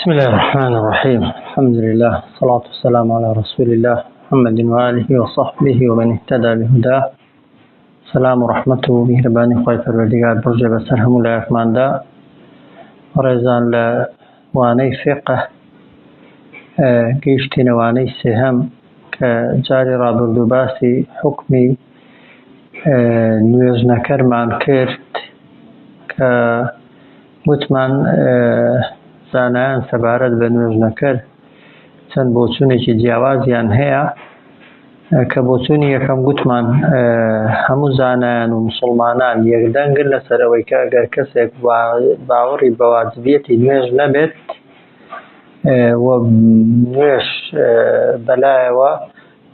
بسم الله الرحمن الرحيم. الحمد لله والصلاة والسلام على رسول الله محمد وآله وصحبه ومن اهتدى بهداه. سلام ورحمة ومهرباني خوي پروردگار برجه بسرهم ولا اكمان دا ورزان لواني فقه قيشتين واني سهم كجاري رابردو باسي حكمي نويز نكر مان كرت كمتمان زانایان سەبارەت بە نوێژنەکەر چەند بۆچوونێکی جیاوازیان هەیە کە بۆچوونی یەکەم گوتمان هەموو زانایان و موسڵمانان یەکدەنگن لەسەرەوەی کە ئەگەر کەسێک باوەڕی بە واجبیەتی نوێژ نەبێت و نوێژ بەلایەوە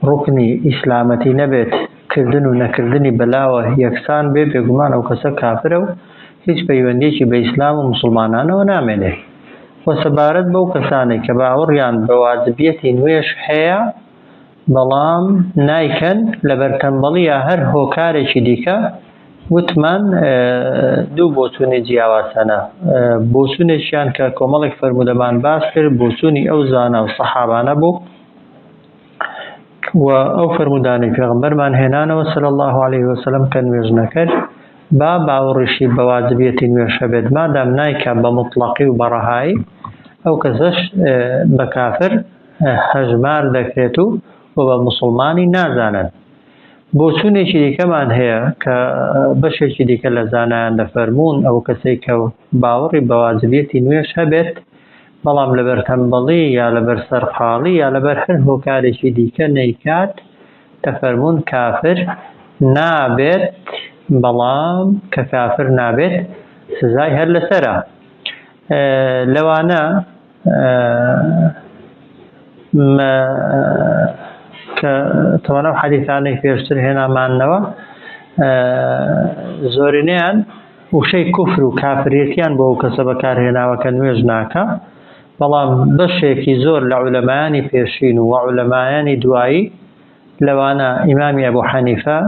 ڕوکنی ئیسلامەتی نەبێت، کردن و نەکردنی بەلاوە یەکسان بێ، بێگومان ئەو کەسە کافرە و هیچ پەیوەندیەکی بە ئیسلام و موسڵمانانەوە نامێنێت. و سەبارەت بەو کەسانێک کە باوەڕیان بە واجبیەتی نوێژ هەیە بەڵام نایکەن لەبەر تەنبەڵی یا هەر هۆکارێکی دیکە، وتمان دوو بۆچوونی جیاواز هەنا. بۆچوونێکیان کە کۆمەڵێک فەرموودەمان باس کرد، بۆچوونی ئەو زانا و سەحابانە بوو و ئەو فەرموودانەی پێغەمبەرمان هێنانەوە صلی الله عليه وسلم کە نوێژنەکەر با باوەڕیشی بە واجبیەتی نوێژ هەبێت مادام نایکە بە مطلقی و بەڕەهایی، ئەو کەسەش بە کافر هەژمار دەکرێت و بە موسڵمانی نازانن. بۆچوونێکی دیکەمان هەیە کە بەشێکی دیکە لە زانایان دەفەرموون ئەو کەسەی کە باوەڕی بە واجبیەتی نوێژ هەبێت بەڵام لەبەر تەنبەڵی یا لەبەر سەرقاڵی یا لەبەر هەر هۆکارێکی دیکە نەیکات، دەفەرموون کافر نابێت، بەڵام کە کافر نابێت سزای هەر لەسەرە. لەوانە کە تەواو حەدیثانەی پێشتر هێنامانەوە زۆرینەیان وشەی کوفر و کافریەتیان بۆ ئەو کەسە بەکارهێناوە کە نوێژ ناکە، بەڵام بەشێکی زۆر لە عولەمایانی پێشین و عولەمایانی دوایی لەوانە ئیمامی ئەبوو حەنیفە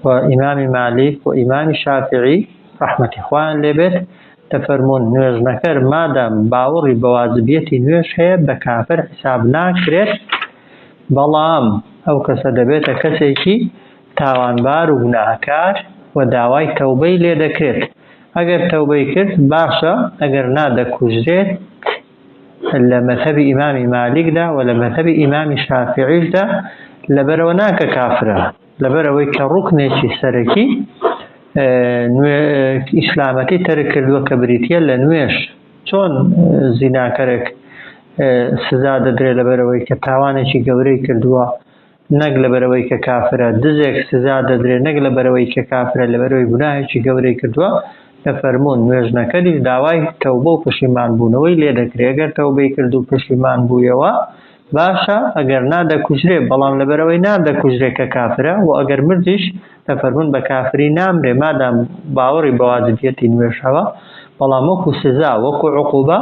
و ئیمامی مالیک و ئیمامی شافعی ڕەحمەتی خوایان لێبێت دەفەرموون نوێژنەکەر مادام باوەڕی بە واجبیەتی نوێژ هەیە بە کافر حساب ناکرێت، بەڵام ئەو کەسە دەبێتە کەسێکی تاوانبار و گوناهکار و داوای تەوبەی لێ دەکرێت. ئەگەر تەوبەی کرد باشە، ئەگەر نادەکوژرێت لە مەذهەبی ئیمامی مالیکدا و لە مەذهەبی ئیمامی شافعیشدا لەبەرەوە ناکە کافرە، لەبەرەوەی کە ڕوکنێکی سەرەکی ئیسلامەتی تەرک کردووە کە بریتیە لە نوێژ. چۆن زیناکەرێک سزا دەدرێت لەبەرەوەی کە تاوانێکی گەورەی کردووە نەک لەبەرەوەی کە کافرە، دزێک سزا دەدرێت نەک لەبەرەوەی کە کافرە لەبەرەوەی گوناهێکی گەورەی کردووە، دەفەرموون نوێژنەکەری داوای تەوبە و پشیمان بوونەوەی لێ دەکرێت. ئەگەر تەوبەی کرد و پشیمان بوویەوە باشە، ئەگەر نادەکوژرێت بەڵام لەبەرەوەی نادەکوژرێت کە کافرە و ئەگەر مردیش دەفەرموون بە کافری نامرێ مادام باوەڕی بە واجبیەتی نوێژ هەوە، بەڵام وەکو سزا وەکو عقوبە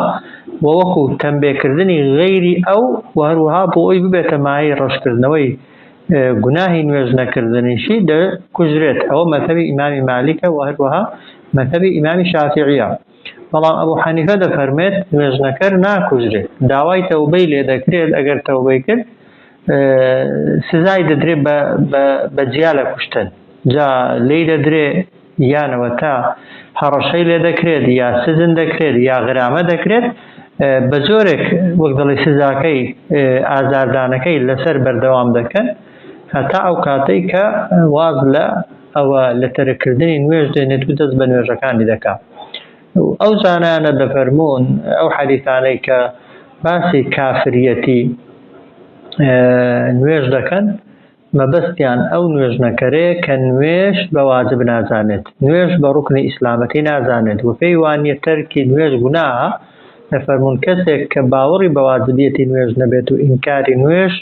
و وەکو تەنبێکردنی غەیری ئەو و هەروەها بۆ ئەوی ببێتە مایەی ڕەشکردنەوەی گوناهی نوێژ نەکردنیشی دەکوژرێت. ئەوە مەذهەبی ئیمامی مالیکە و هەروەها مەذهەبی ئیمامی شافعیە. بەڵام ئەبوو حەنیفە دەفەرمێت نوێژنەکەر ناکوژرێت، داوای تەوبەی لێ دەکرێت، ئەگەر تەوبەی کرد سزای دەدرێت بە جیا لە کوشتن، جا لێی دەدرێت یانەوە تا هەڕەشەی لێ دەکرێت یا سزن دەکرێت یا غرامە دەکرێت، بە زۆرێک وەک دەڵێ سزاکەی ئازاردانەکەی لەسەر بەردەوام دەکەن هەتا ئەو کاتەی کە واز لە ئەوە لە تەرککردنی نوێژ دێنێت و دەست بە نوێژەکانی دەکات. ئەو زانانە دەفەرموون ئەو حەدیثانەی کە باسی کافریەتی نوێژ دەکەن مەبەستیان ئەو نوێژنەکەرەیە کە نوێژ بە واجب نازانێت، نوێژ بە ڕوکنی ئیسلامەتی نازانێت و پێی وانیە تەرکی نوێژ گوناهە. دەفەرموون کەسێک کە باوەڕی بە واجبیەتی نوێژ نەبێت و ئینکاری نوێژ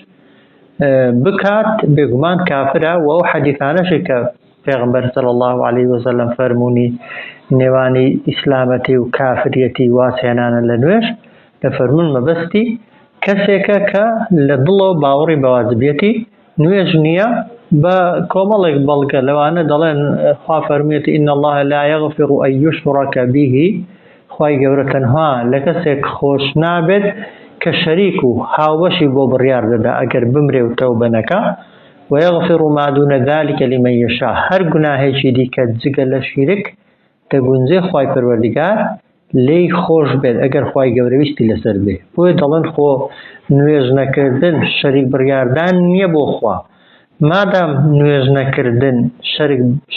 بکات بێگومان کافرە. و ئەو حەدیثانەشی کە پێغەمبەر صلی الله عليه وسلم فەرموونی نێوانی ئیسلامەتی و کافریەتی واسێنانە لە نوێژ، دەفەرموون مەبەستی کەسێکە کە لە دڵەوە باوەڕی بە واجبیەتی نوێژ نییە بە کۆمەڵێک بەڵگە لەوانە دەڵێن خوا فەرموویەتی ئین الله لا یغفر ئەن یشرک به، خوای گەورە تەنها لە کەسێک خۆش نابێت کە شەریک و هاوبەشی بۆ بڕیار دەدا ئەگەر بمرێ و تەوبە نەکا ويغفر ما دون ذلك لمن يشاء هەر گوناهێکی دیکە جگە لە شیرک دەگونجێ خوای پەروەردگار لێی خۆش بێت ئەگەر خوای گەورە ویستی لەسەر بێ بۆیە دەڵێن خۆ نوێژ نەکردن شەریک بڕیاردان نییە بۆ خوا مادام نوێژ نەکردن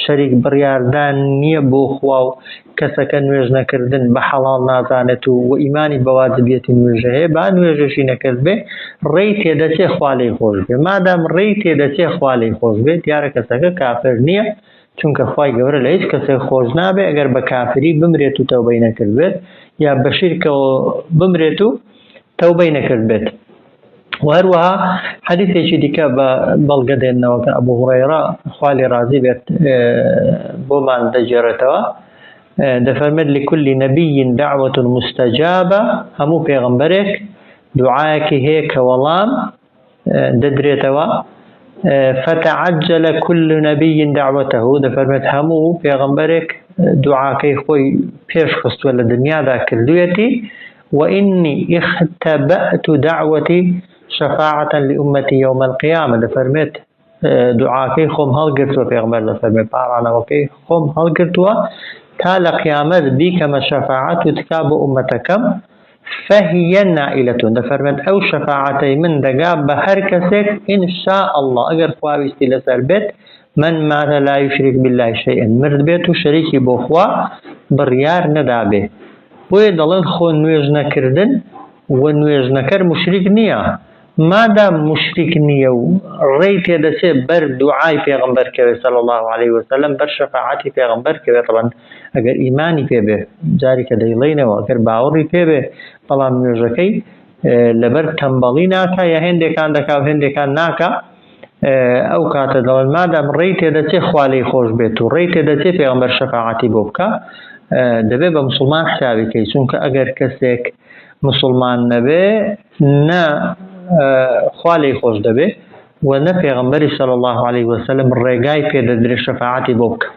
شەریک بڕیاردان نییە بۆ خوا و کەسەکە نوێژ نەکردن بە حەڵاڵ نازانێت و ئیمانی بە واجبیەتی نوێژە هەیە با نوێژەشی نەکرد بێ ڕێی تێدەچێ خوا لێی خۆش بێ مادام ڕێی تێدەچێ خوا لێی خۆش بێت دیارە کەسەکە کافر نییە چونکە خوای گەورە لە هیچ کەسێک خۆش نابێ ئەگەر بە کافری بمرێت و تەوبەی نەکرد بێت یا بە شیرکەوە بمرێت و تەوبەی نەکرد بێت وهروها حديثي ديكا بلغدين نوك ابو هريره خوالي رازي بيت بومان دجرتوا دفرمد لكل نبي دعوة مستجابة همو پیغمبرك دعاك هيك ولام ددريتوا فتعجل كل نبي دعوته دفرمد همو پیغمبرك دعاك خوي پیش خست ولا دنيا ذا كردويتي واني اختبأت دعوتي شفاعة لأمتي يوم القيامة لفرمت دعاكي خم هل قرتوا في غمر لفرمت بارانا وكي خم هل قرتوا تالا قيامة بي كما شفاعة تكاب أمتكم فهي نائلة لفرمت أو شفاعتي من دقاب بهركسك إن شاء الله أقر خواوي استيلسر بيت من مات لا يشرك بالله شيئا مرد بيتو شريكي بوخوا بريار ندابه ويدلن خو نويج نكردن ونويج نكر مشرك نيا مادام مشرك نیە و ڕێی تێدەچێ بەر دوعای پێغەمبەر کەوێ صلی الله عليه وسلم بەر شەفاعەتی پێغەمبەر کەوێ طبعا ئەگەر ئیمانی پێبێ جاری کە دەیڵێنەوە ئەگەر باوەڕی پێبێ بەڵام نوێژەکەی لەبەر تەمبەڵی ناکا یا هێندێکان دەکا و هێندێکان ناکا ئەو کاتە دەڵێن مادام ڕێی تێدەچێ خوا لێی خۆش بێت و ڕێی تێدەچێ پێغەمبەر شەفاعەتی بۆ بکە دەبێت بە موسڵمان حسابی کەی چونکە ئەگەر کەسێک مسلمان نەبێ نا خوا لێی خۆش دەبێ و نە پێغەمبەری صلی الله عليه وسلم ڕێگای پێدەدرێت شەفاعەتی بۆ بکە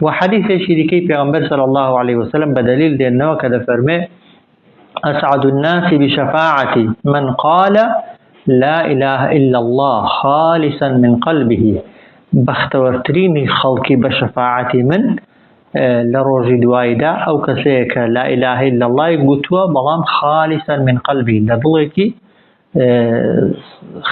و حەدیثێکی دیکەی پێغەمبەر صلی الله عليه وسلم بەدەلیل دێنەوە کە دەفەرمێ أسعد الناس بشفاعتي من قال لا إله إلا الله خالصا من قلبه بەختەوەرترینی خەڵکی بە شەفاعەتی من لە ڕۆژی دواییدا ئەو کەسەیە کە لا إله إلا الله گوتووە بەڵام خالصا من قلبه لە دڵێکی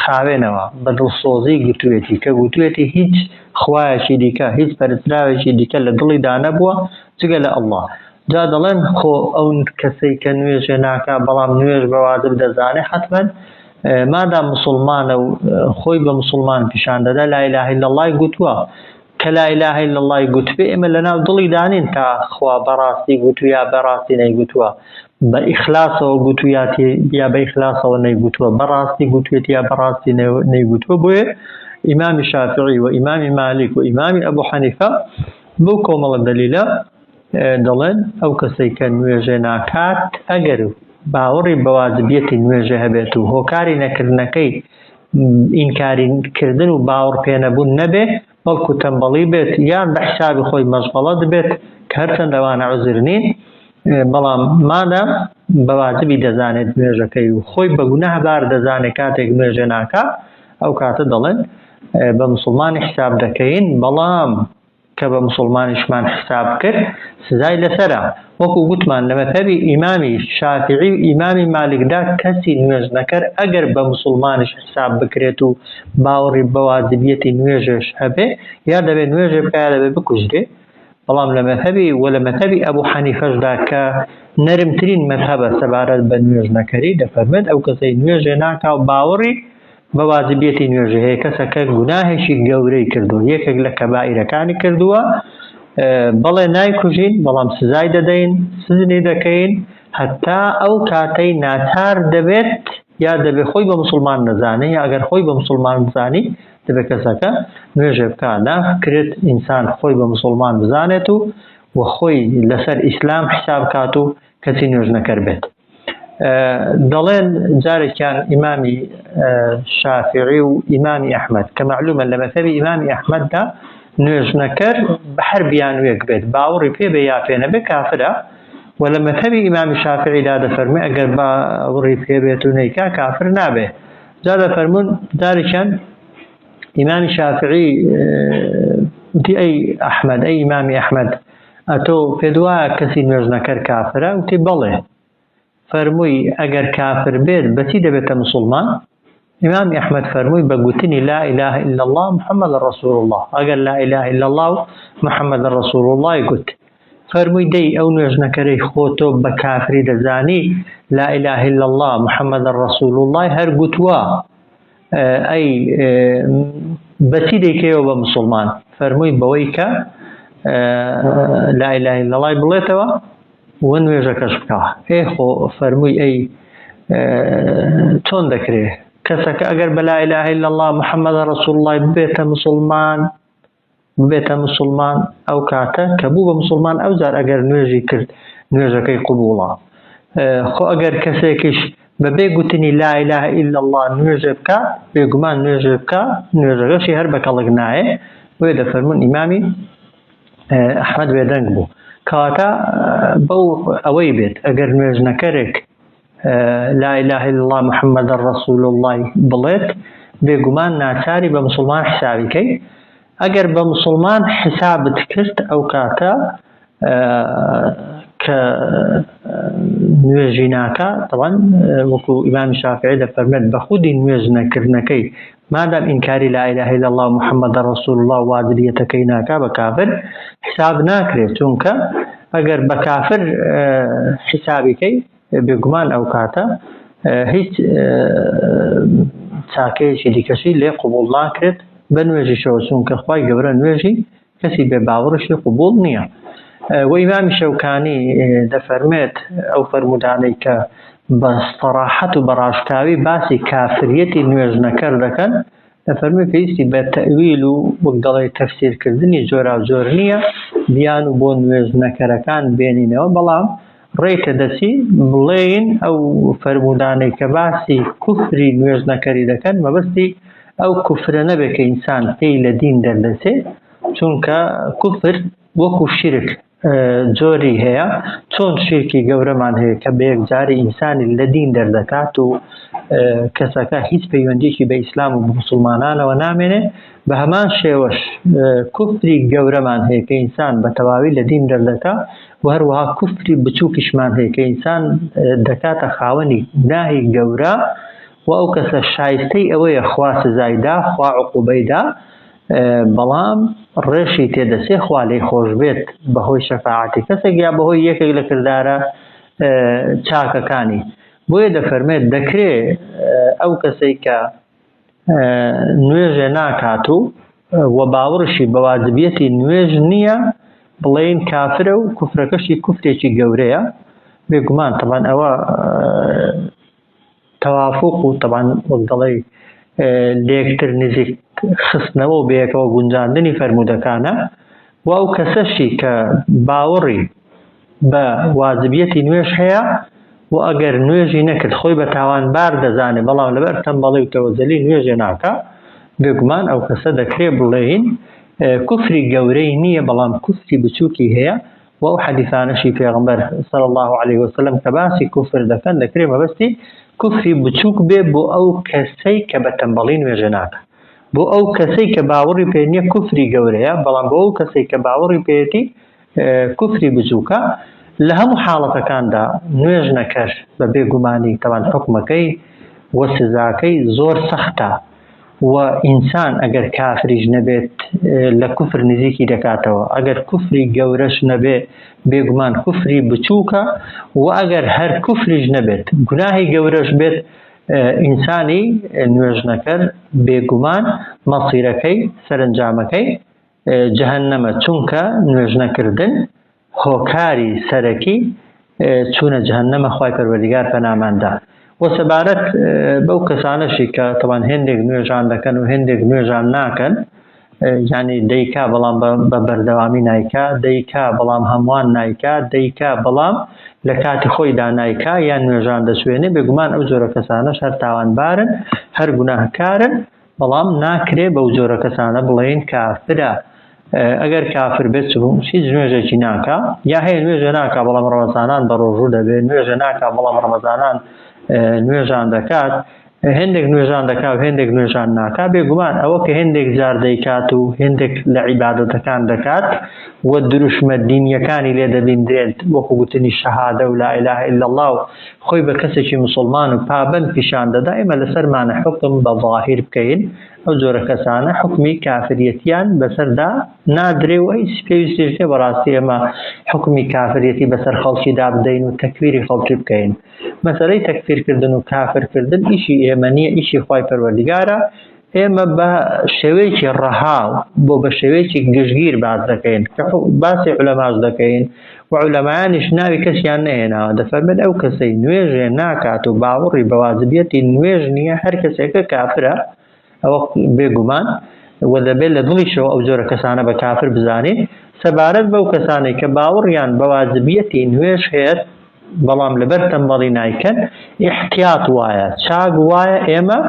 خاوێنەوە بە دڵسۆزی گوتوێتی کە گوتوێتی هیچ خوایەکی دیکە هیچ پەرستراوێکی دیکە لە دڵیدا نەبووە جگە لە ئەڵڵا جا دەڵێن خۆ ئەو کەسەی کە نوێژێ ناکا بەڵام نوێژ بە واجب دەزانێ حتمەن مادام مسلمانە و خۆی بە مسلمان پیشان دەدا لا إله إلا الله گوتووە کە لا إله إلا الله گوتوێ ئێمە لەناو دڵی دانین تا خوا بەڕاستی گوتووە یا بەڕاستی نەیگوتووە بە ئیخلاسەوە گوتوویاتی یا بە ئیخلاسەوە نەیگوتووە بەڕاستی گوتوێت یا بەڕاستی نەیگوتووە بۆیە ئیمامی شافعی و ئیمامی مالک و ئیمامی ئەبوو حەنیفە بۆ کۆمەڵە دەلیلە دەڵێن ئەو کەسەی کە نوێژێ ناکات ئەگەر باوەڕی بە واجبیەتی نوێژێ هەبێت و هۆکاری نەکردنەکەی ئینکاری کردن و باوەڕ پێنەبوون نەبێ بەڵکو تەمبەڵی بێت یان بە حسابی خۆی مەشغەڵەت بێت کە هەرچەند ئەوانە عوزر نین بەڵام مادام بە واجبی دەزانێت نوێژەکەی و خۆی بە گوناهبار دەزانێت کاتێک نوێژێ ناکا ئەو کاتە دەڵێن بە مسلمانی حساب دەکەین بەڵام کە بە مسلمانیشمان حساب کرد سزای لەسەرە وەکو گوتمان لە مەذهەبی ئیمامی شافعی و ئیمامی مالکدا کەسی نوێژ نەکەر ئەگەر بە مسلمانیش حساب بکرێت و باوەڕی بە واجبیەتی نوێژش هەبێ یا دەبێت نوێژێ بکە یا دەبێت بکوژرێ بەڵام لە مەذهەبی و لە مەذهەبی ئەبوو حەنیفەشدا کە نەرمترین مەذهەبە سەبارەت بە نوێژ نەکەری دەفەرمێت ئەو کەسەی نوێژێ ناکا و باوەڕی بە واجبیەتی نوێژە هەیە کەسەکە گوناهێکی گەورەی کردووە یەکێک لە کەبائیرەکانی کردووە بەڵێ نایکوژین بەڵام سزای دەدەین سزنی دەکەین هەتا ئەو کاتەی ناچار دەبێت یا دەبێت خۆی بە مسلمان نەزانێ یا ئەگەر خۆی بە مسلمان بزانی دەبێت کەسەکە نوێژێ بکە ناکرێت ئینسان خۆی بە مسلمان بزانێت و خۆی لەسەر ئیسلام حساب کات و کەسی نوێژ نەکەر بێت دەڵێن جارێکیان ئیمامی شافعی و ئیمامی ئەحمەد کە معلومە لە مەذهەبی ئیمامی ئەحمەددا نوێژ نەکەر بە هەر بیانوێک بێت باوەڕی پێ بێ یا پێ نەبێ کافرە ولا مذهبي إمام الشافعي لا دفرمي أجر باوري في بيتونيكا كافر نابه زاد فرمون ذلك إمام الشافعي دي أي أحمد أي إمام أحمد أتو في دواء كسي نوزنكر كافرة وتبله فرموي أجر كافر بيت بسيدة بيت مسلمان إمام أحمد فرموي بقوتني لا إله إلا الله محمد رسول الله أجر لا إله إلا الله محمد رسول الله قلت فرموي دي أو نوزنكري خوتو بكافري دزاني لا إله إلا الله محمد رسول الله هر قتوا أي بسيدة كيو بمسلمان فرموي بويك لا إله إلا الله بليتوا ونوێژە کەش بکە خۆ فەرمووی ئەی چۆن دەکرێت کەسەکە ئەگەر بە لا إله إلا الله محمد رسول الله ببێتە مسلمان ئەو کاتە کە بوو بە مسلمان ئەو جار ئەگەر نوێژی کرد نوێژەکەی قبوڵە خۆ ئەگەر کەسێکیش بەبێ گوتنی لا إله إلا الله نوێژە بکە بێگومان نوێژە بکە نوێژەکەشی هەر بە کەڵک نایە وێ دەفەرمون ئیمامی ئەحمەد بێدەنگ بوو کاتا بو اوي بيت اگر نوێژنەکەرێک لا اله الا الله محمد رسول الله بڵێت بێگومان ناچاری بە مسلمان حسابیکەی ئەگەر بە مسلمان حسابت کرد ئەو کاتە کە نوێژی ناکە طبعا وەکو ئیمام شافعی دەفەرمێت بە خودی نوێژ نەکردنەکەی مادام ئینکاری لا اله الا الله محمد رسول الله واجبیەتەکەی ناکا بە کافر حساب ناکرێت چونکە ئەگەر بە کافر حسابیکەی بێگومان ئەو کاتە هیچ چاکەیەکی دیکەشی لێ قبوڵ ناکرێت بە نوێژیشەوە چونکە خوای گەورە نوێژی کەسی بێ باوەڕشی قبوڵ نییە و ئیمامی شەوکانی دەفەرمێت ئەو فەرمودانەی کە بە سەراحەت و بەڕاشکاوی باسی کافریەتی نوێژنەکەر دەکەن دەفەرمێت پێویستی بە تەویل و وەک دەڵێ تەفسیرکردنی جۆرا جۆر نییە بیان و بۆ نوێژنەکەرەکان بێنینەوە بەڵام ڕێتە دەچی بڵێین ئەو فەرمودانەی کە باسی کوفری نوێژنەکەری دەکەن مەبەستی ئەو کوفرە نەبێت کە ئینسان پێی لە دین دەردەچێ چونکە کوفر وەکو شیرک جۆری هەیە چۆن شیرکی گەورەمان هەیە کە بە یەکجاری ئینسانی لە دین دەردەکات و کەسەکە هیچ پەیوەندیشی بە ئیسلام و مسلمانانەوە نامێنێ بە هەمان شێوەش کوفری گەورەمان هەیە کە ئینسان بە تەواوی لە دین دەردەکات و هەروەها کوفری بچووکیشمان هەیە کە ئینسان دەکاتە خاوەنی گوناهی گەورە و ئەو کەسە شایستەی ئەوەیە خوا سزایدا خوا عوقوبەیدا بەڵام ڕێشی تێدەسێ خوا لێی خۆش بێت بەهۆی شەفاعەتی کەسێک یا بەهۆی یەکێک لە کردارە چاکەکانی بۆیە دەفەرمێت دەکرێت ئەو کەسەی کە نوێژێ ناکات و باوەڕشی بە واجبیەتی نوێژ نییە بڵێن کافرە و کوفرەکەشی کوفرێکی گەورەیە بێگومان طبعا ئەوە تەوافق و طبعا وەک دەڵێ لێکتر نزیک خستنەوە و بەیەکەوە گونجاندنی فەرمودەکانە و ئەو کەسەشی کە باوەڕی بە واجبیەتی نوێژ هەیە و ئەگەر نوێژی نەکرد خۆی بە تاوانبار دەزانێت بەڵام لەبەر تەنبەڵی و تەوەزەلی نوێژێ ناکە بێگومان ئەو کەسە دەکرێت بڵێین کوفری گەورەی نییە بەڵام کوفری بچووکی هەیە و ئەو حەدیثانەشی پێغەمبەر صلی الله عليه وسلم کە باسی کوفر دەکەن دەکرێت مەبەستی کوفری بچووک بێ بۆ ئەو کەسەی کە بە تەنبەڵی نوێژە ناکە بۆ ئەو کەسەی کە باوەڕی پێ نییە کوفری گەورەیە بەڵام بۆ ئەو کەسەی کە باوەڕی پێێتی کوفری بچووکە لە هەموو حاڵەتەکاندا نوێژ نەکەر بە بێگومانی تەوان حکمەکەی و سزاکەی زۆر سەختە و ئینسان ئەگەر کافریش نەبێت لە کوفر نزیکی دەکاتەوە ئەگەر کوفری گەورەش نەبێ بێگومان کوفری بچووکە و ئەگەر هەر کوفریش نەبێت گوناهی گەورەش بێت ئینسانی نوێژنەکەر بێگومان مەسیرەکەی سەرنجامەکەی جەهەنەمە چونکە نوێژنەکردن هۆکاری سەرەکی چوونە جەهەنەمە خوای پەروەردیگار پەناماندا و سەبارەت بەو کەسانەشی کە تەوان هێندێک نوێژان دەکەن و هێندێک نوێژان ناکەن یعنی دەیکا بەڵام بە بەردەوامی نایکا دەیکا بەڵام هەمووان نایکا دەیکا بەڵام لە کاتی خۆیدا نایکا یان نوێژان دەسوێنێ بێگومان ئەو جۆرە کەسانەش هەر تاوانبارن هەر گوناهکارن بەڵام ناکرێ بەو جۆرە کەسانە بڵێن کافرە ئەگەر کافر بێت هیچ نوێژێکی ناکا، یا هەیە نوێژە ناکا بەڵام ڕەمەزانان بە ڕۆژوو دەبێت، نوێژە ناکا بەڵام ڕەمەزانان نوێژان دەکات، هێندێک نوێژان دەکات و هێندێک نوێژان ناکا. بێگومان ئەوە کە هێندێک جار دەیکات و هێندێک لە عیبادەتەکان دەکات و دروشمە دینیەکانی لێ دەبیندرێت، وەکو گوتنی شەهادە و لا ئیلاهە ئیلا الله و خۆی بە کەسێکی مسلمان و پابەند پیشان دەدا، ئێمە لەسەرمانە حکم بە ظاهیر بکەین. ئەو جۆرە کەسانە حکمی کافریەتیان بەسەردا نادرێ و هیچ پێویستیش نییە بەڕاستی ئێمە حکمی کافریەتی بەسەر خەڵکی دابدەین و تەکفیری خەڵکی بکەین. مەسەلەی تەکفیرکردن و کافرکردن ئیشی ئێمە نییە، ئیشی خوای پەروەردیگارە. ئێمە بە شێوەیەکی ڕەها بۆ بە شێوەیەکی گشتگیر باس دەکەین، باسی عولەماش دەکەین و عولەمایانیش ناوی کەسیان نەهێناوە، دەفەرمێن ئەو کەسەی نوێژێ ناکات و باوەڕی بە واجبیەتی نوێژ نییە، هەر کەسێکە کافرە. ئەوە بێگومان و دەبێت لە دڵیشەوە ئەو جۆرە کەسانە بە کافر بزانین. سەبارەت بەو کەسانەی کە باوەڕیان بە واجبیەتی نوێژ هەیە بەڵام لەبەر تەنبەڵی نایکەن، احتیاط وایە، چاک وایە ئێمە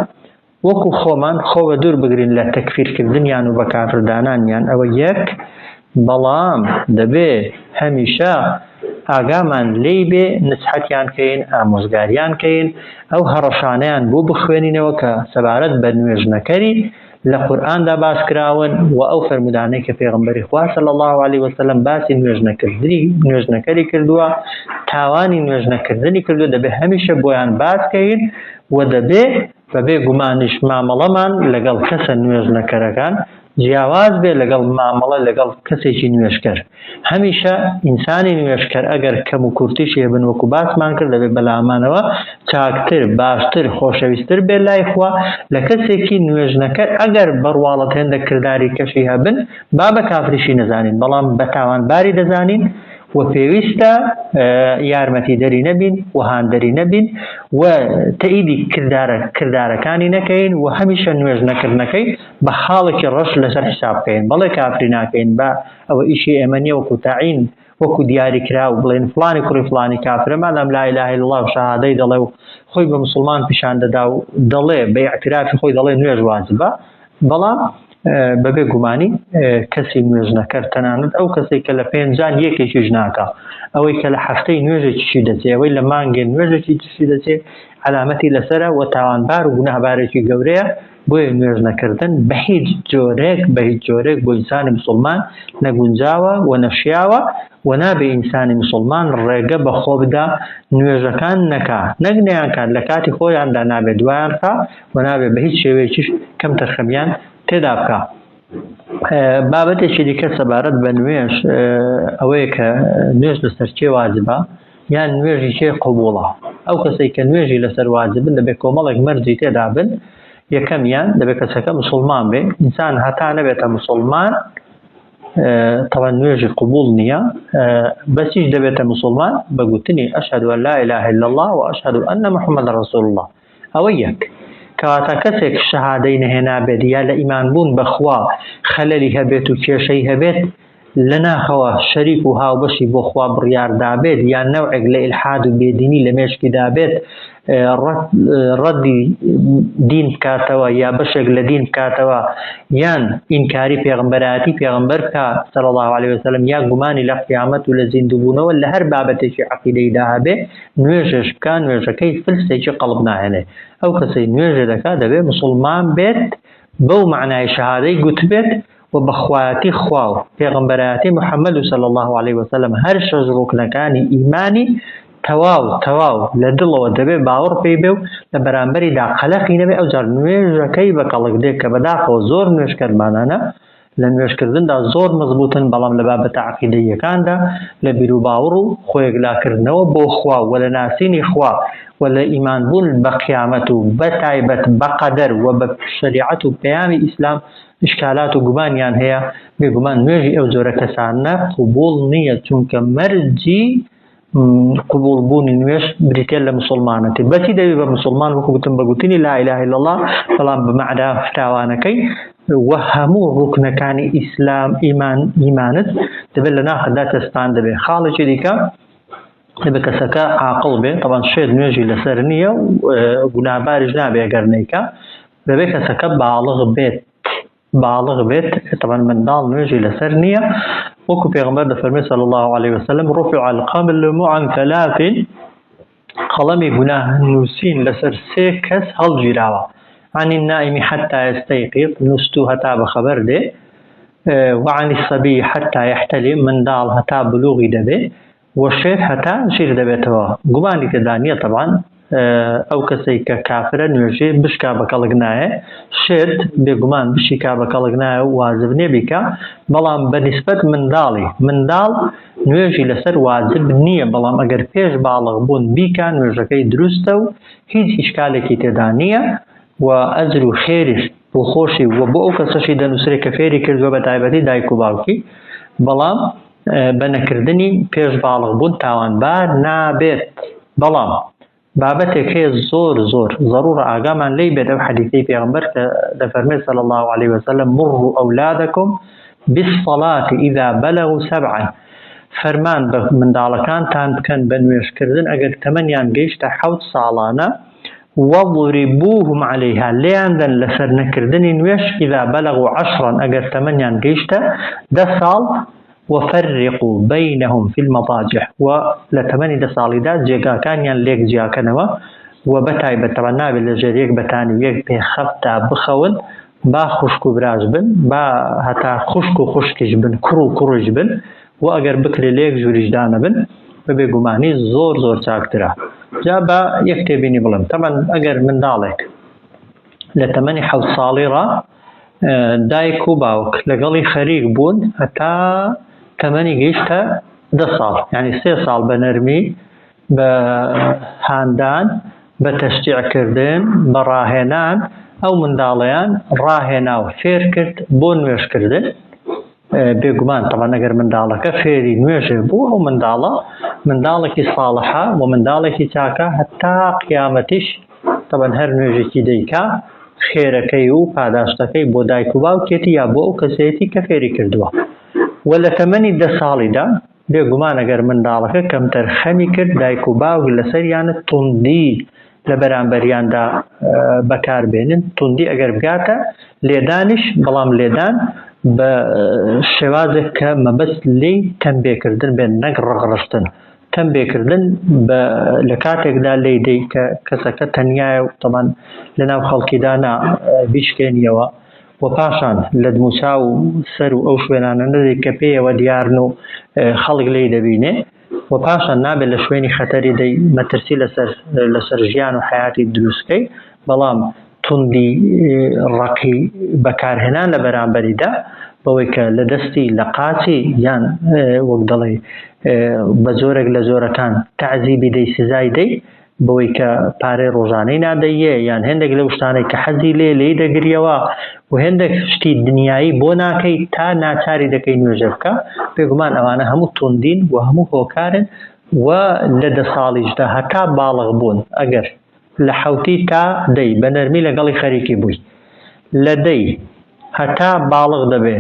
وەکو خۆمان خۆ بە دوور بگرین لە تەکفیرکردنیان و بە کافردانانیان. ئەوە یەک. بەڵام دەبێ هەمیشە ئاگامان لێی بێ، نسحەتیان کەین، ئامۆژگاریان کەین، ئەو هەڕەشانەیان بۆ بخوێنینەوە کە سەبارەت بە نوێژنەکەری لە قورئاندا باس کراون و ئەو فەرمودانەی کە پێغەمبەری خوا صلی الله علیه وسلم باسی نوێژنەکەری کردووە، تاوانی نوێژنەکردنی کردووە، دەبێ هەمیشە بۆیان باسکەین و دەبێ بەبێ گومانیش مامەڵەمان لەگەڵ کەسە نوێژنەکەرەکان جیاواز بێ لەگەڵ مامەڵە لەگەڵ کەسێکی نوێژکەر. هەمیشە ئینسانی نوێژکەر ئەگەر کەم و کورتیشی هەبن وەکو باسمان کرد، دەبێ بەلامانەوە چاکتر، باشتر، خۆشەویستتر بێ لای خوا لە کەسێکی نوێژنەکەر. ئەگەر بڕواڵەت هێندە کردداری کەشی هەبن با بە کافریشی نەزانین، بەڵام بە تاوانباری دەزانین و پێویستە یارمەتی دەری نەبین و هاندەری نەبین و تەئیدی کردارەکانی نەکەین و هەمیشە نوێژنەکردنەکەی بە حاڵێکی ڕەش لەسەر حساب بکەین. بەڵێ کافری ناکەین، بە ئەوە ئیشی ئێمە نییە وەکو تەعین وەکو دیاری کرا و بڵێن فڵانی کوڕی فڵانی کافرە، مادام لا ئیلاهە ئیلا الله و شەهادەی دەڵێ و خۆی بە مسلمان پیشان دەدا و دەڵێ بە ئیعترافی خۆی دەڵێ نوێژ واجبە. بەڵام بەبێ گومانی کەسی نوێژنەکەر تەنانەت ئەو کەسێک کە لە پێنجان یەکێکیش ناکا، ئەوەی کە لە هەفتەی نوێژێکیشی دەچێت، ئەوەی لە مانگێ نوێژێکیشی دەچێت، علامەتی لەسەرە و تاوانبار و گوناهبارێکی گەورەیە. بۆیە نوێژنەکردن بە هیچ جۆرێک بۆ ئینسانی مسلمان نەگونجاوە و نەشیاوە و نابێ ئینسانی مسلمان ڕێگە بە خۆ بدا نوێژەکان نەکا، نەگنیان کات لە کاتی خۆیاندا نابێت دوایان خا و نابێ بە هیچ شێوەیەکیش کەم تەرخەمیان تێدا بکە. بابەتێکی دیکە سەبارەت بە نوێژ ئەوەیە کە نوێژ لەسەر چێ واجبە یان نوێژی چێ قبوڵە. ئەو کەسەی کە نوێژی لەسەر واجبن دەبێت کۆمەڵێک مەرجی تێدا بن. یەکەمیان دەبێت کەسەکە مسلمان بێ، ئینسان هەتا نەبێتە مسلمان طبعا نوێژی قبول نییە، بەسیش دەبێتە مسلمان بە گوتنی ئەشهد أن لا إله إلا الله و ئەشهد أن محمد رسول الله. ئەوە یەک. کەواتە کەسێک شەهادەی نەهێنا بێت یا لە ئیمانبوون بەخوا خەلەلی هەبێت و کێشەی هەبێت، لە ناخەوە شەریک و هاوبەشی بۆ خوا بڕیاردا بێت، یان نەوعێک لە ئیلحاد و بێدینی لە مێشکیدا بێت، ڕەدی دین بکاتەوە یا بەشێک لە دین بکاتەوە، یان ئینکاری پێغەمبەرایەتی پێغەمبەر بکە صلی الله علیه وسلم، یا گومانی لە قیامەت و لە زیندووبوونەوە لە هەر بابەتێکی عەقیدەیدا هەبێ، نوێژش بکە، نوێژەکەی فلسێکی قەڵب ناهێنێ. ئەو کەسەی نوێژە دەکات دەبێت مسلمان بێت، بەو معنای شەهادەی گوتبێت و بەخوایەتی خوا و پێغەمبەرایەتی محەممەد صلی الله علیه وسلم هەر شەش ڕوکنەکانی ئیمانی تەواو لە دڵەوە دەبێت باوەڕ پێی بێ و لە بەرامبەریدا قەلەقی نەبێ. ئەوجار نوێژەکەی بە قەڵق دێک کە بەداخەوە زۆر نوێژکەرمانانە لە نوێژکردندا زۆر مەزبوطن، بەڵام لە بابەتە عەقیدەیەکاندا لە بیر و باوەڕ و خۆیەکلاکردنەوە بۆ خوا و لە ناسینی خوا و لە ئیمانبوون بە قیامەت و بە تایبەت بە قەدەر و بە شەریعەت و پەیامی ئیسلام ئشکالات و گومانیان هەیە. بێگومان نوێژی ئەو جۆرە کەسانە قبول نییە، چونکە مەرجی قبولبوونی نوێژ بریتێ لە مسلمانەتی. بەچی دەوی بە مسلمان وەکو گوتم بە گوتنی لا إله إلا الله، بەڵام بە مەعنا فراوانەکەی و هەموو ڕوکنەکانی ئیسلام ئیمانت دەبێت لە ناخدا تەستان دەبێت. خاڵێکی دیکە دەبێت کەسەکە عاقڵ بێت، طبعا شێت نوێژی لەسەر نییە و گوناهباریش نابێ ئەگەر نەیکا، دەبێت کەسەکە باڵغ بێت، باڵغ بێت طبعا منداڵ نوێژی لەسەر نییە وەکو پێغەمبەر دەفەرمێ صلی الله عليه وسلم رفع القلم عن ثلاث قەڵەمی گوناه نووسین لەسەر 3 کەس هەڵگیراوە عن النائم حتى يستيقظ نووستو هەتا بەخەبەر دێ وعن الصبي حتى يحتلم منداڵ هەتا بلوغی دەبێ وشێت هەتا ژیر دەبێتەوە گومانی تێدا نییە طبعا ئەو کەسەی کە کافرە نوێژێ بشکا بە کەڵک نایە شێت بێگومان بشیکا بە کەڵک نایە و واجب نێ بیکە بەڵام بەنسبەت منداڵ نوێژی لەسەر واجب نییە بەڵام ئەگەر پێش باڵغ بوون بیکە نوێژەکەی دروستە و هیچ ئیشکالێکی تێدا نییە و ئەجر و خێریش دڵخۆشی و بۆ ئەو کەسەشی دەنووسرێ کە فێری کردووە بە تایبەتی دایک و باوکی بەڵام بە نەکردنی پێش باڵغ بوون تاوانبار نابێت بەڵام بابەتێک هەیە زۆر ضرورە ئاگامان لێی بێت ئەو حەدیثەی پێغەمبەر کە دەفەرمێ صلی الله عليه وسلم مروا أولادكم بالصلاة إذا بلغوا 7 فەرمان بە منداڵەکانتان بکەن بە نوێژکردن ئەگەر تەمەنیان گەیشتە 7 ساڵانە وضربوهم عليها لێیاندەن لەسەر نەکردنی نوێژ إذا بلغوا 10 ئەگەر تەمەنیان گەیشتە 10 ساڵ وفرقوا بينهم في المضاجع ولتمني دساليدا جيغا كان ين ليك جياكنوا وبتاي بتبنا بالجريك بتاني يك بخفتا بخون با خشكو براج بن با هتا خشكش بن كروج بن واگر بكري ليك جوريجدان بن ببيغماني زور چاكترا جابا يكتبيني بلم طبعا اگر من دالك لتمني حو صاليرا دایک و باوک لەگەڵی خەریک بوون هەتا تەمەنی گەیشتە 10 ساڵ یعنی 3 ساڵ بە نەرمی بە هاندان بە تەشجیعکردن بە ڕاهێنان ئەو منداڵەیان ڕاهێنا و فێر کرد بۆ نوێژکردن بێگومان طبعا ئەگەر منداڵەکە فێری نوێژێ بوو ئەو منداڵێکی ساڵحە و منداڵێکی چاکە هەتا قیامەتیش طبعا هەر نوێژێکی دەیکا خێرەکەی و پاداشتەکەی بۆ دایک و باوکێتی یا بۆ ئەو کەسێتی کە فێری کردووە و لە تەمەنی 10 ساڵیدا بێگومان ئەگەر منداڵەکە کەمتەر خەمی کرد دایک و باوک لەسەریانە توندی لە بەرامبەریاندا بەکاربێنن توندی ئەگەر بگاتە لێدانش بەڵام لێدان بە شێوازێک کە مەبەست لێی تەنبێکردن بێن نەک ڕەغڕشتن تەنبێکردن لە کاتێکدا لێی دەی کە کەسەکە تەنیایە و تەمان لەناو خەڵکیدانا بیشکێنیەوە و پاشان لە دموچا و سەر و ئەو شوێنانە نەدەی کە پێیەوە دیارن و خەڵک لێی دەبینێ و پاشان نابێت لە شوێنی خەتەری دەی مەترسی لەسەر ژیان و حیاتی دروستکەی بەڵام توندی ڕقی بەکارهێنان لە بەرامبەریدا بەوەی کە لە دەستی لە قاچی یان وەک دەڵێ بە زۆرێک لە زۆرەکان تعزیبی دەی سزای دەی بەوەی کە پارەی ڕۆژانەی نادەیە یان هێندێک لەو شتانەی کە حەزی لێی دەگریەوە و هێندێک شتی دنیایی بۆ ناکەی تا ناچاری دەکەی نوێژە بکە بێگومان ئەوانە هەموو توندین و هەموو هۆکارن و لە 10 ساڵیشدا هەتا باڵغ بوون ئەگەر لە 7 تا 10 بە نەرمی لەگەڵی خەریکی بووی لە 10 هەتا باڵغ دەبێ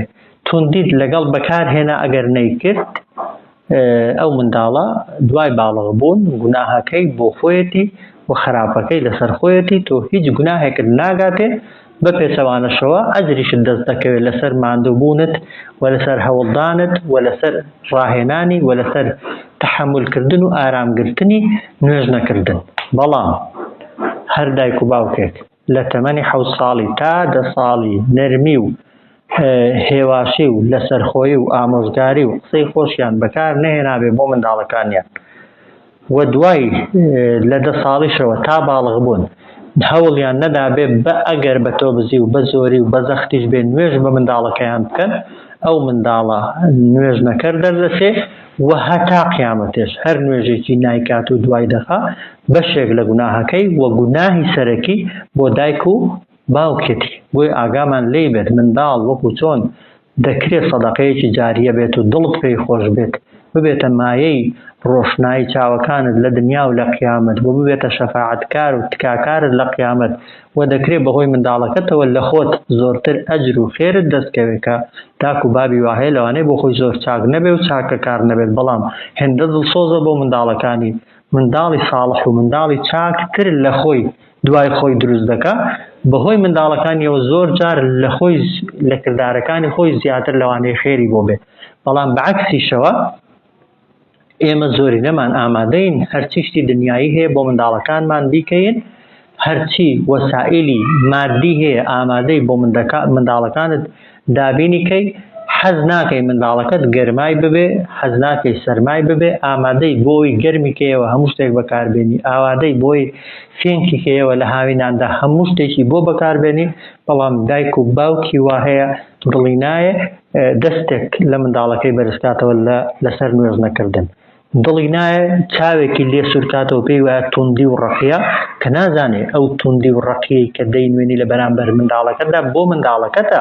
توندیت لەگەڵ بەکارهێنا ئەگەر نەیکرد ئەو منداڵە دوای باڵغ بوون گوناهەکەی بۆ خۆیەتی و خراپەکەی لەسەر خۆیەتی تۆ هیچ گوناهێکت ناگاتێ بە پێچەوانەشەوە ئەجریشت دەست دەکەوێت لەسەر ماندووبوونت و لەسەر هەوڵدانت و لەسەر ڕاهێنانی و لەسەر تەحملکردن و ئارامگرتنی نوێژ نەکردن بەڵام هەر دایک و باوکێک لە تەمەنی 7 ساڵی تا 10 ساڵی نەرمی و هێواشی و لەسەرخۆیی و ئامۆژگاری و قسەی خۆشیان بەکار نەهێنابێ بۆ منداڵەکانیان و دوای لە 10 ساڵیشەوە تا باڵغ بوون هەوڵیان نەدابێ بە ئەگەر بە تۆ بزی و بە زۆری و بە زەختیش بێ نوێژ بە منداڵەکەیان بکەن ئەو منداڵە نوێژ نەکەر دەردەچێ و هەتا قیامەتێش هەر نوێژێکی نایکات و دوای دەخا بەشێک لە گوناهەکەی و گوناهی سەرەکی بۆ دایک و باوکێتی بۆی ئاگامان لێی بێت منداڵ وەکو چۆن دەکرێت سەدەقەیەکی جاریە بێت و دڵت پێی خۆش بێت ببێتە مایەی ڕۆشنایی چاوەکانت لە دنیا و لە قیامەت بۆ ببێتە شەفاعەتکار و تکاکارت لە قیامەت و دەکرێت بەهۆی منداڵەکەتەوە لە خۆت زۆرتر ئەجر و خێرت دەستکەوێت کە داک و بابی واهەیە لەوانەیە بۆ خۆی زۆر چاک نەبێ و چاکەکار نەبێت بەڵام هێندە دڵسۆزە بۆ منداڵەکانی منداڵی ساڵح و منداڵی چاکتر لە خۆی دوای خۆی دروست دەکا بەهۆی منداڵەکانیەوە زۆر جار لە کردارەکانی خۆی زیاتر لەوانەیە خێری بۆ بێت. بەڵام بەعەکسیشەوە ئێمە زۆری نەمان ئامادەین هەرچی شتی دنیایی هەیە بۆ منداڵەکانمان بیکەین، هەرچی وەسائلی مادی هەیە ئامادەی بۆ منداڵەکانت دابینیکەی، حەز ناکەی منداڵەکەت گەرمای ببێ، حەز ناکەی سەرمای ببێ، ئامادەی بۆی گەرمیکەیەوە هەموو شتێک بەکاربێنی، ئامادەی بۆی فێنکیکەیەوە لە هاویناندا هەموو شتێکی بۆ بەکاربێنی. بەڵام دایک و باوکی وا هەیە دڵی نایە دەستێک لە منداڵەکەی بەرزکاتەوە لەسەر نوێژ نەکردن، دڵی نایە چاوێکی لێ سوورکاتەوە پێی وایە توندی و ڕقیە کە نازانێ ئەو توندی و ڕقیەی کە دەینوێنی لە بەرامبەر منداڵەکەتدا بۆ منداڵەکەتە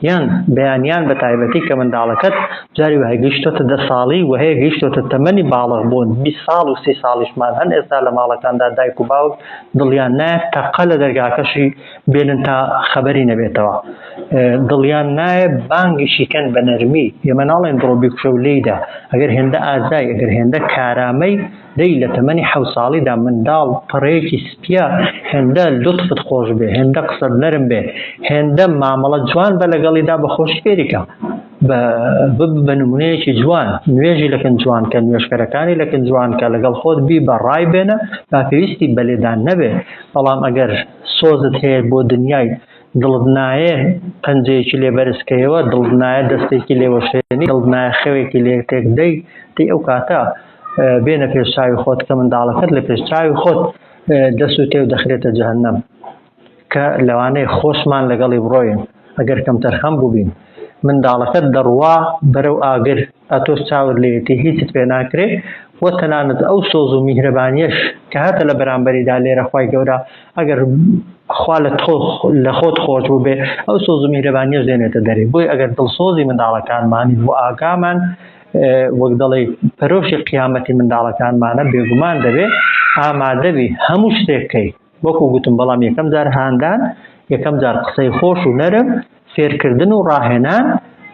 یان بەیانیان بە تایبەتی کە منداڵەکەت جاری وایە گەیشتۆتە 10 ساڵی و هەیە گەیشتۆتە تەمەنی باڵغ بۆن 20 ساڵ و 30 ساڵیشمان هەن ئێستا لە ماڵەکاندا دایک و باوک دڵیان نایە تەقە لە دەرگاکەشی بێنن تا خەبەری نەبێتەوە، دڵیان نایە بانگیشی کەن بە نەرمی. ئێمە ناڵێن بڕۆ بیکوشە و لێیدا، ئەگەر هێندە ئازای ئەگەر هێندە کارامەی دەی لە تەمەنی 7 ساڵیدا منداڵ پڕەیەکی سپیە، هێندە لوتفت خۆش بێ، هێندە قسەت نەرم بێ، هێندە مامەڵە جوان بە لەگەڵیدا بە خۆشفێریکە، بە نمونەیەکی جوان نوێژی لەکن جوان کە، نوێژکەرەکانی لەکن جوان کە، لەگەڵ خۆت بی بە ڕای بێنە با پێویستی بەلێدان نەبێ. بەڵام ئەگەر سۆزت هەیە بۆ دنیای دڵت نایە پەنجەیەکی لێ بەرزکەیەوە، دڵت نایە دەستێکی لێوەشێنی، دڵت نایە خەوێکی لێ تێک دەی ئەو کاتە بێنە پێشچاوی خۆت کە منداڵەکەت لە پێشچاوی خۆت دەسووتێ و دەخرێتە جەهەنەم کە لەوانەیە خۆشمان لەگەڵی بڕۆین. ئەگەر کەم تەرخەم بووبین منداڵەکەت دەڕوا بەرەو ئاگر ئەتۆش چاور لێتی هیچت پێ ناکرێ و تەنانەت ئەو سۆز و میهرەبانیەش کە هاتە لە بەرامبەریدا لێرە خوای گەورە ئەگەر خوا لە خۆت خۆش بوو بێ ئەو سۆز و میهرەبانیەش دێنێتە دەرێ. بۆی ئەگەر دڵسۆزی منداڵەکانمانی بۆ ئاگامان وەک دەڵێ پەرۆشی قیامەتی منداڵەکانمانە بێگومان دەبێ ئامادەبی هەموو شتێکەکەی وەکو گوتم. بەڵام یەکەم جار هاندان، یەکەم جار قسەی خۆش و نەرم، فێرکردن و ڕاهێنان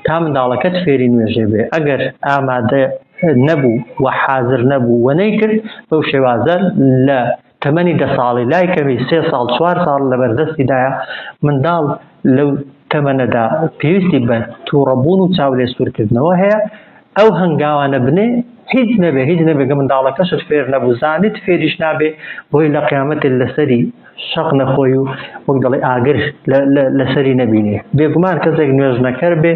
تا منداڵەکەت فێری نوێژێ بێ. ئەگەر ئامادە نەبوو و حاضر نەبوو و نەیکرد بەو شێوازە لە تەمەنی 10 ساڵی لای کەمی 3 ساڵ 4 ساڵ لەبەردەستیدایە منداڵ لەو تەمەنەدا پێویستی بە تووڕەبوون و چاو لێ سوورکردنەوە هەیە. ئەو هەنگاوانە بنێ هیچ نەبێ کە منداڵەکەشت فێر نەبوو زانیت فێریش نابێ بۆی لە قیامەتت لەسەری شەق نەخۆی و وەک دەڵێ ئاگر لەسەری نەبینێ. بێگومان کەسێک نوێژنەکەر بێ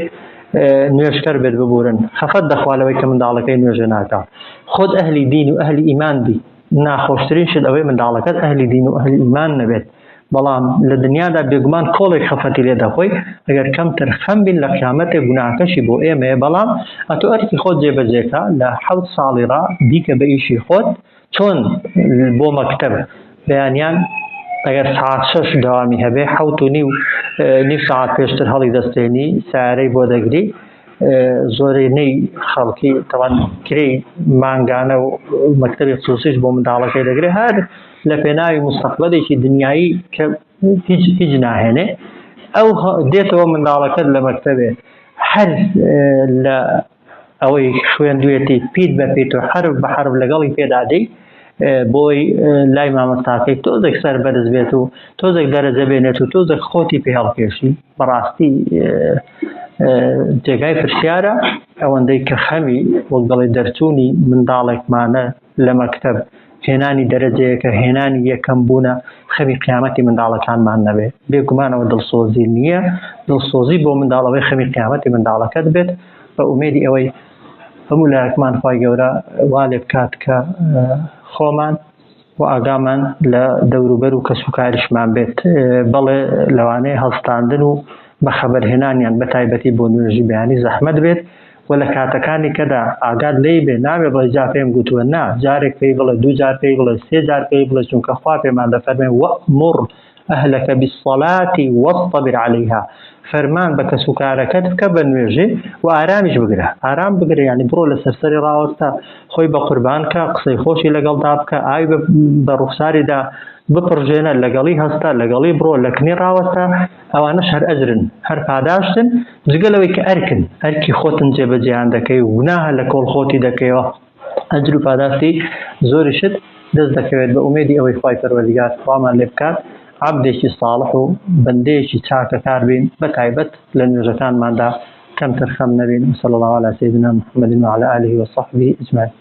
نوێژکەر بێت ببورن خەفەت دەخوالەوەی کە منداڵەکەی نوێژە ناکا. خۆت ئەهلی دین و ئەهلی ئیمان بی، ناخۆشترین شت ئەوەی منداڵەکەت ئەهلی دین و ئەهلی ئیمان نەبێت. بەڵام لە دنیادا بێگومان کۆڵێک خەفەتی لێ دەخۆی ئەگەر کەمتر خەم بین لە قیامەتێک گوناهکەشی بۆ ئێمەیە. بەڵام ئەتۆ ئەرکی خۆت جێبەجێکە لە 7 ساڵی ڕا بیکە بە ئیشی خۆت چۆن بۆ مەکتەب بەیانیان ئەگەر ساعت 6 داوامی هەبێ 7.5 ساعت پێشتر هەڵی دەستێنی سیارەی بۆ دەگری. زۆرینەی خەڵکی تەوان کرێی مانگانە و مەکتەبی خصوصیش بۆ منداڵەکەی دەگرێ هەر لە پێناوی مستەقبەلێکی دنیایی کە هیچ ناهێنێ. ئەو دێتەوە منداڵەکەت لە مەکتەبێ هەر لە ئەوەی خوێندوێتی پیت بە پیت و حرف بە حرف لەگەڵی پێدادەی بۆی لای مامۆستاکەی تۆزێک سەر بەرز بێت و تۆزێک دەرەجە بێنێت و تۆزێک خۆتی پێ هەڵکێشی. بەڕاستی جێگای پرسیارە ئەوەندەی کە خەمی وەک دەڵێ دەرچوونی منداڵێکمانە لە مەکتەب هێنانی دەرەجەیەکە هێنانی یەکەم بوونە خەمی قیامەتی منداڵەکانمان نەبێ. بێگومانەوە دڵسۆزی نییە، دڵسۆزی بۆ منداڵەوەی خەمی قیامەتی منداڵەکەت بێت بە ئومێدی ئەوەی هەموو لایەکمان خوای گەورە وا لێ بکات کە خۆمان و ئاگامان لە دەوروبەر و کەس و کاریشمان بێت. بەڵێ لەوانەیە هەڵستاندن و بەخەبەرهێنانیان بە تایبەتی بۆ نوێژی بەیانی زەحمەت بێت و لە کاتەکانی کەدا ئاگات لێی بێ نابێ بڵێ جا پێم گوتووە نا جارێک پێی بڵێ 2 جار پێی بڵێ 3 جار پێی بڵێ چونکە خوا پێمان دەفەرمێ وەأمر ئەهلەکە بالصەلاة وەصطەبر عەلەیها. فەرمان بە کەس و کارەکەت بکە بە نوێژێ و ئارامیش بگرە. ئارام بگرە یعنی بڕۆ لە سەرسەری ڕاوەستە خۆی بە قوربان کە قسەی خۆشی لەگەڵدا بکە ئاوی بە ڕوخساریدا بپڕژێنە لەگەڵی هەستە لەگەڵی بڕۆ لە کنی ڕاوەستە. ئەوانەش هەر ئەجرن هەر پاداشتن جگەلەوەی کە ئەرکن ئەرکی خۆتن جێبەجێیان دەکەی و گوناهە لە کۆڵ خۆتی دەکەیەوە ئەجر و پاداشتی زۆری شت دەست دەکەوێت بە ئومێدی ئەوەی خوای پەروەردگار خوامان لێ بکات عەبدێکی ساڵح و بەندەیەکی چاکە کار بین بەتایبەت لە نوێژەکانماندا کەمتر خەم نەبین. صلی الله على سيدنا محمد وعلى آله وصحبه أجمعين.